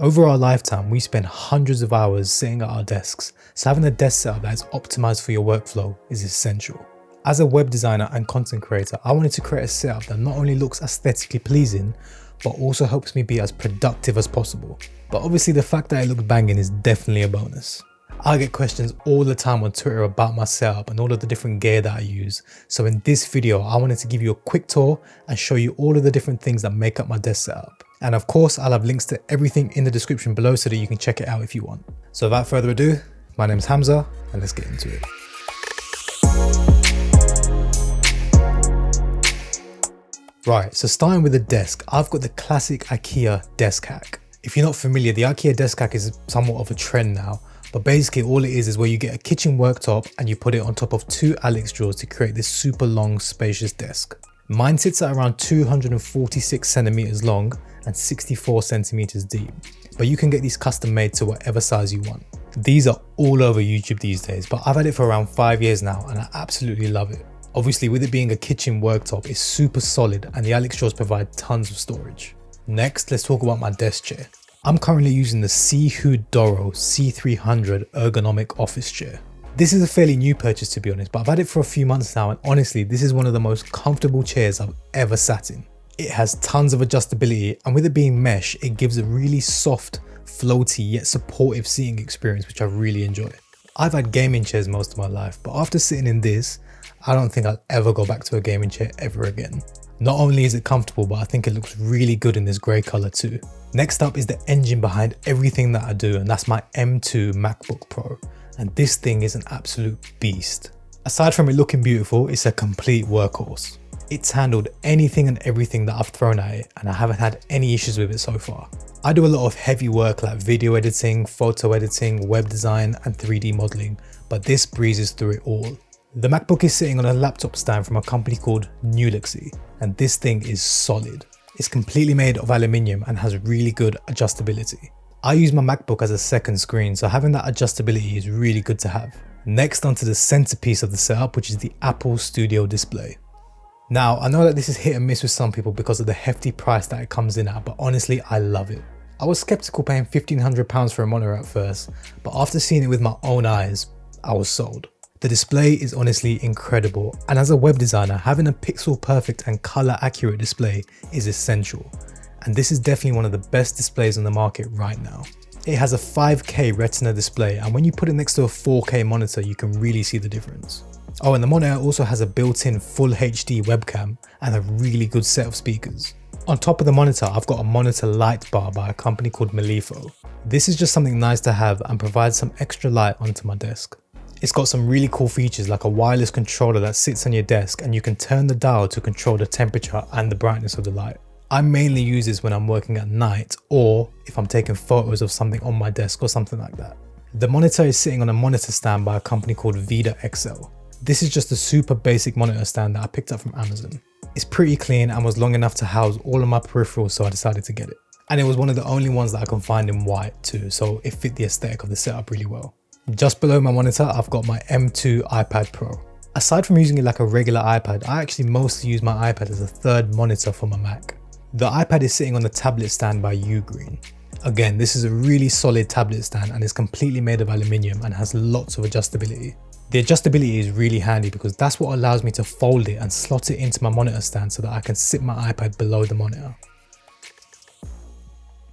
Over our lifetime, we spend hundreds of hours sitting at our desks, so having a desk setup that is optimized for your workflow is essential. As a web designer and content creator, I wanted to create a setup that not only looks aesthetically pleasing, but also helps me be as productive as possible. But obviously the fact that it looks banging is definitely a bonus. I get questions all the time on Twitter about my setup and all of the different gear that I use. So in this video, I wanted to give you a quick tour and show you all of the different things that make up my desk setup. And of course, I'll have links to everything in the description below so that you can check it out if you want. So without further ado, my name's Hamza and let's get into it. Right, so starting with the desk, I've got the classic IKEA desk hack. If you're not familiar, the IKEA desk hack is somewhat of a trend now. But basically all it is where you get a kitchen worktop and you put it on top of two Alex drawers to create this super long spacious desk. Mine sits at around 246 centimeters long and 64 centimeters deep, but you can get these custom made to whatever size you want. These are all over YouTube these days, but I've had it for around 5 years now and I absolutely love it. Obviously with it being a kitchen worktop, it's super solid and the Alex drawers provide tons of storage. Next, let's talk about my desk chair. I'm currently using the Sihu Doro C300 ergonomic office chair. This is a fairly new purchase to be honest, but I've had it for a few months now and honestly this is one of the most comfortable chairs I've ever sat in. It has tons of adjustability and with it being mesh, it gives a really soft, floaty yet supportive seating experience which I really enjoy. I've had gaming chairs most of my life, but after sitting in this, I don't think I'll ever go back to a gaming chair ever again. Not only is it comfortable, but I think it looks really good in this grey colour too. Next up is the engine behind everything that I do, and that's my M2 MacBook Pro. And this thing is an absolute beast. Aside from it looking beautiful, it's a complete workhorse. It's handled anything and everything that I've thrown at it, and I haven't had any issues with it so far. I do a lot of heavy work like video editing, photo editing, web design, and 3D modeling, but this breezes through it all. The MacBook is sitting on a laptop stand from a company called Nulexy, and this thing is solid. It's completely made of aluminium and has really good adjustability. I use my MacBook as a second screen, so having that adjustability is really good to have. Next onto the centerpiece of the setup, which is the Apple Studio display. Now, I know that this is hit and miss with some people because of the hefty price that it comes in at, but honestly, I love it. I was skeptical paying £1,500 for a monitor at first, but after seeing it with my own eyes, I was sold. The display is honestly incredible, and as a web designer, having a pixel perfect and color accurate display is essential. And this is definitely one of the best displays on the market right now. It has a 5K Retina display, and when you put it next to a 4K monitor, you can really see the difference. Oh, and the monitor also has a built-in full HD webcam and a really good set of speakers. On top of the monitor, I've got a monitor light bar by a company called Melifo. This is just something nice to have and provides some extra light onto my desk. It's got some really cool features like a wireless controller that sits on your desk and you can turn the dial to control the temperature and the brightness of the light. I mainly use this when I'm working at night or if I'm taking photos of something on my desk or something like that. The monitor is sitting on a monitor stand by a company called Vida XL. This is just a super basic monitor stand that I picked up from Amazon. It's pretty clean and was long enough to house all of my peripherals, so I decided to get it. And it was one of the only ones that I can find in white too, so it fit the aesthetic of the setup really well. Just below my monitor, I've got my M2 iPad Pro. Aside from using it like a regular iPad, I actually mostly use my iPad as a third monitor for my Mac. The iPad is sitting on the tablet stand by Ugreen. Again, this is a really solid tablet stand and is completely made of aluminium and has lots of adjustability. The adjustability is really handy because that's what allows me to fold it and slot it into my monitor stand so that I can sit my iPad below the monitor.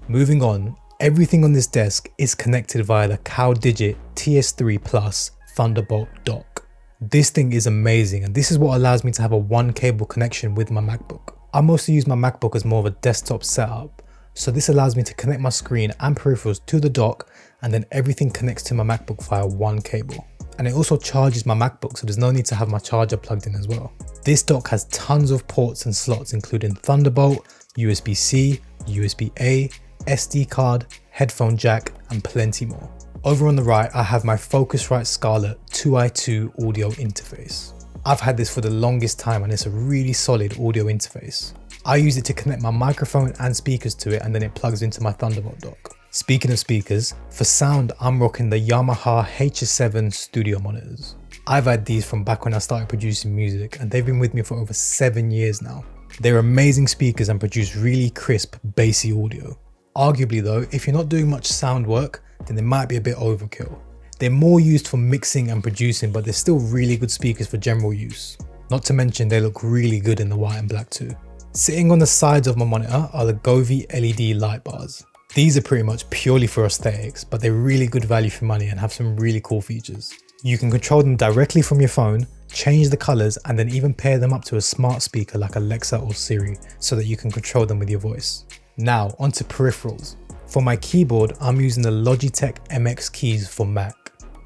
Moving on. Everything on this desk is connected via the CalDigit TS3 Plus Thunderbolt Dock. This thing is amazing and this is what allows me to have a one cable connection with my MacBook. I mostly use my MacBook as more of a desktop setup, so this allows me to connect my screen and peripherals to the dock and then everything connects to my MacBook via one cable. And it also charges my MacBook, so there's no need to have my charger plugged in as well. This dock has tons of ports and slots including Thunderbolt, USB-C, USB-A, SD card, headphone jack, and plenty more. Over on the right, I have my Focusrite Scarlett 2i2 audio interface. I've had this for the longest time and it's a really solid audio interface. I use it to connect my microphone and speakers to it and then it plugs into my Thunderbolt dock. Speaking of speakers, for sound, I'm rocking the Yamaha HS7 studio monitors. I've had these from back when I started producing music and they've been with me for over 7 years now. They're amazing speakers and produce really crisp, bassy audio. Arguably though, if you're not doing much sound work, then they might be a bit overkill. They're more used for mixing and producing, but they're still really good speakers for general use. Not to mention they look really good in the white and black too. Sitting on the sides of my monitor are the Govee LED light bars. These are pretty much purely for aesthetics, but they're really good value for money and have some really cool features. You can control them directly from your phone, change the colors, and then even pair them up to a smart speaker like Alexa or Siri so that you can control them with your voice. Now onto peripherals. For my keyboard, I'm using the Logitech MX keys for Mac.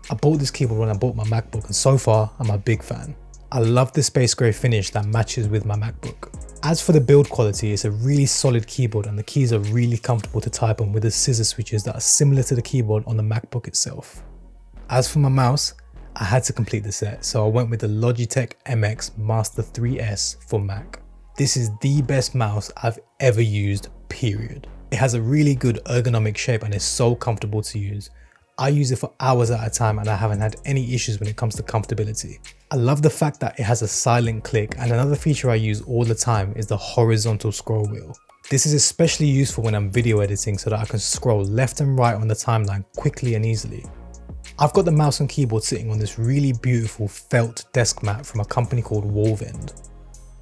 I bought this keyboard when I bought my MacBook, and so far I'm a big fan. I love the space grey finish that matches with my MacBook. As for the build quality, it's a really solid keyboard and the keys are really comfortable to type on with the scissor switches that are similar to the keyboard on the MacBook itself. As for my mouse, I had to complete the set, so I went with the Logitech MX Master 3S for Mac. This is the best mouse I've ever used, period. It has a really good ergonomic shape and is so comfortable to use. I use it for hours at a time and I haven't had any issues when it comes to comfortability. I love the fact that it has a silent click, and another feature I use all the time is the horizontal scroll wheel. This is especially useful when I'm video editing so that I can scroll left and right on the timeline quickly and easily. I've got the mouse and keyboard sitting on this really beautiful felt desk mat from a company called Wolvend.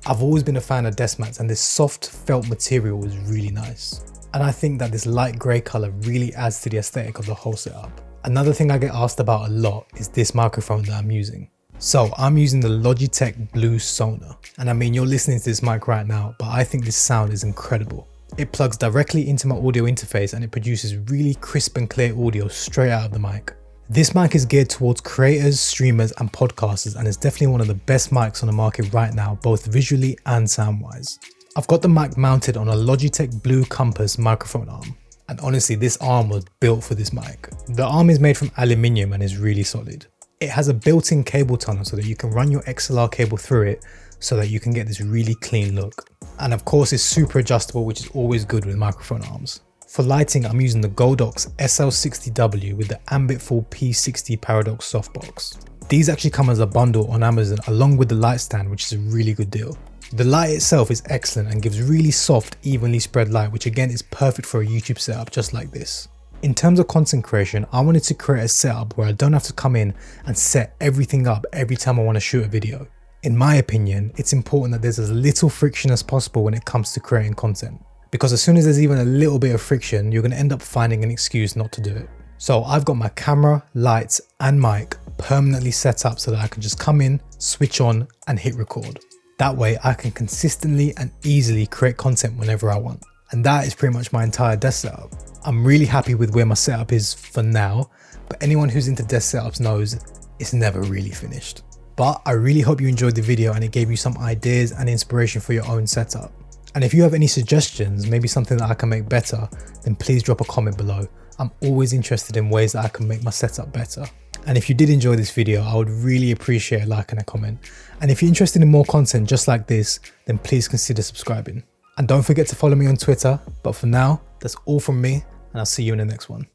I've always been a fan of desk mats and this soft felt material is really nice. And I think that this light grey colour really adds to the aesthetic of the whole setup. Another thing I get asked about a lot is this microphone that I'm using. So I'm using the Logitech Blue Sonar, and I mean you're listening to this mic right now, but I think this sound is incredible. It plugs directly into my audio interface and it produces really crisp and clear audio straight out of the mic. This mic is geared towards creators, streamers and podcasters, and is definitely one of the best mics on the market right now, both visually and sound wise. I've got the mic mounted on a Logitech Blue Compass microphone arm, and honestly this arm was built for this mic. The arm is made from aluminium and is really solid. It has a built-in cable tunnel so that you can run your XLR cable through it so that you can get this really clean look. And of course it's super adjustable, which is always good with microphone arms. For lighting, I'm using the Godox SL60W with the Ambitful P60 Paradox softbox. These actually come as a bundle on Amazon along with the light stand, which is a really good deal. The light itself is excellent and gives really soft, evenly spread light, which again is perfect for a YouTube setup just like this. In terms of content creation, I wanted to create a setup where I don't have to come in and set everything up every time I want to shoot a video. In my opinion, it's important that there's as little friction as possible when it comes to creating content, because as soon as there's even a little bit of friction, you're going to end up finding an excuse not to do it. So I've got my camera, lights and mic permanently set up so that I can just come in, switch on and hit record. That way I can consistently and easily create content whenever I want. And that is pretty much my entire desk setup. I'm really happy with where my setup is for now, but anyone who's into desk setups knows it's never really finished. But I really hope you enjoyed the video and it gave you some ideas and inspiration for your own setup. And if you have any suggestions, maybe something that I can make better, then please drop a comment below. I'm always interested in ways that I can make my setup better. And if you did enjoy this video, I would really appreciate a like and a comment. And if you're interested in more content just like this, then please consider subscribing. And don't forget to follow me on Twitter. But for now, that's all from me, and I'll see you in the next one.